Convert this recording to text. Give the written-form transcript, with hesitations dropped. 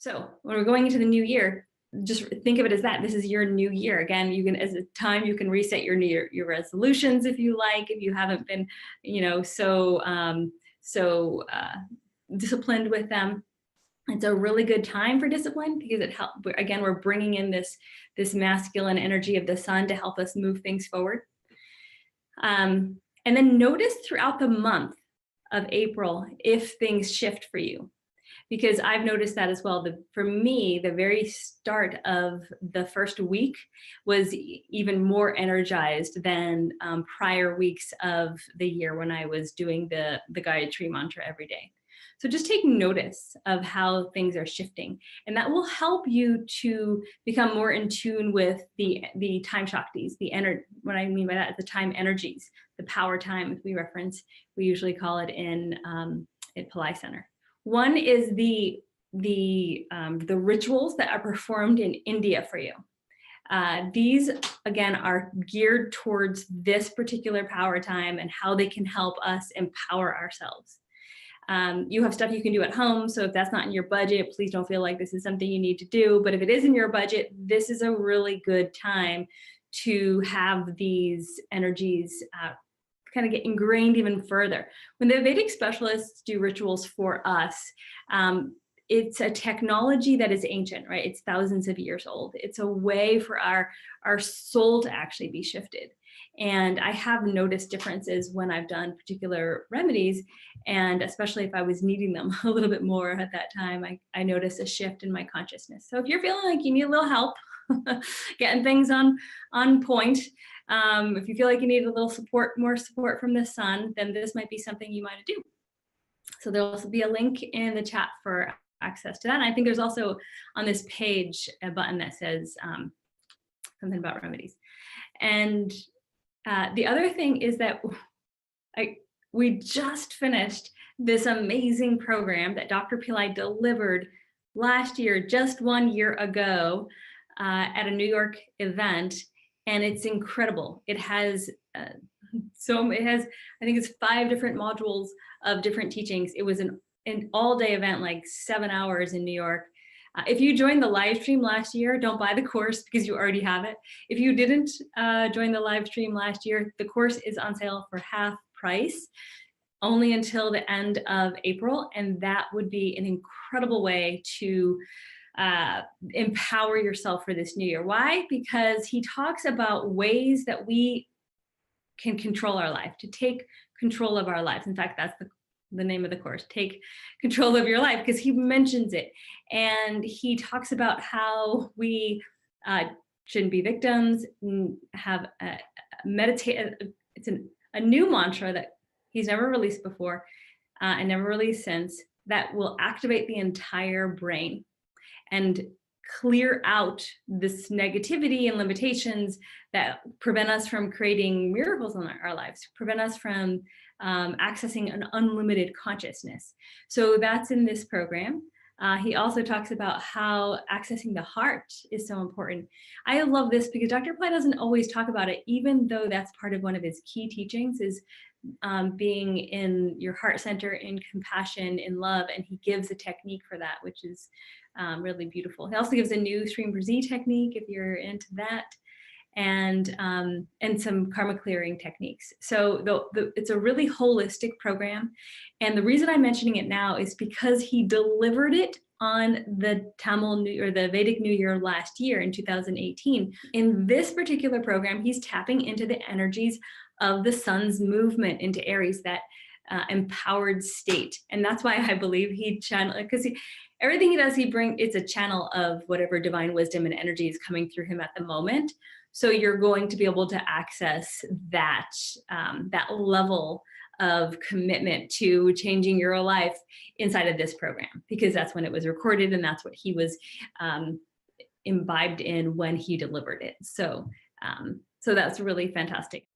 So when we're going into the new year, just think of it as that. This is your new year. Again, you can, as a time, you can reset your resolutions if you like, if you haven't been, disciplined with them. It's a really good time for discipline because it helps. Again, we're bringing in this masculine energy of the sun to help us move things forward. And then notice throughout the month of April if things shift for you, because I've noticed that as well. For me, the very start of the first week was even more energized than prior weeks of the year when I was doing the Gayatri mantra every day. So just take notice of how things are shifting, and that will help you to become more in tune with the time shaktis, what I mean by that is the time energies, the power time we reference. We usually call it in at Pillai Center. One is the rituals that are performed in India for you. These, again, are geared towards this particular power time and how they can help us empower ourselves. You have stuff you can do at home, so if that's not in your budget, please don't feel like this is something you need to do. But if it is in your budget, this is a really good time to have these energies kind of get ingrained even further. When the Vedic specialists do rituals for us, it's a technology that is ancient, right? It's thousands of years old. It's a way for our soul to actually be shifted. And I have noticed differences when I've done particular remedies, and especially if I was needing them a little bit more at that time, I noticed a shift in my consciousness. So if you're feeling like you need a little help getting things on point, if you feel like you need a little more support from the sun, then this might be something you might do. So there'll also be a link in the chat for access to that. And I think there's also on this page a button that says something about remedies. And the other thing is that we just finished this amazing program that Dr. Pillai delivered last year, just 1 year ago, at a New York event, and it's incredible. It has I think it's 5 different modules of different teachings. It was an all-day event, like 7 hours in New York. If you joined the live stream last year, don't buy the course because you already have it. If you didn't join the live stream last year, the course is on sale for half price, only until the end of April. And that would be an incredible way to empower yourself for this new year. Why? Because he talks about ways that we can control our life, to take control of our lives. In fact, that's the name of the course, Take Control of Your Life, because he mentions it. And he talks about how we shouldn't be victims, have meditate. It's a new mantra that he's never released before and never released since, that will activate the entire brain and clear out this negativity and limitations that prevent us from creating miracles in our lives, prevent us from accessing an unlimited consciousness. So that's in this program. He also talks about how accessing the heart is so important. I love this because Dr. Pillai doesn't always talk about it, even though that's part of one of his key teachings, is being in your heart center, in compassion, in love, and he gives a technique for that, which is really beautiful. He also gives a new stream for Z technique if you're into that, and some karma clearing techniques. So it's a really holistic program. And the reason I'm mentioning it now is because he delivered it on the the Vedic New Year last year in 2018. In this particular program, he's tapping into the energies of the sun's movement into Aries, that empowered state. And that's why I believe he channeled, because everything he does, it's a channel of whatever divine wisdom and energy is coming through him at the moment. So you're going to be able to access that level of commitment to changing your life inside of this program, because that's when it was recorded and that's what he was imbibed in when he delivered it. So that's really fantastic.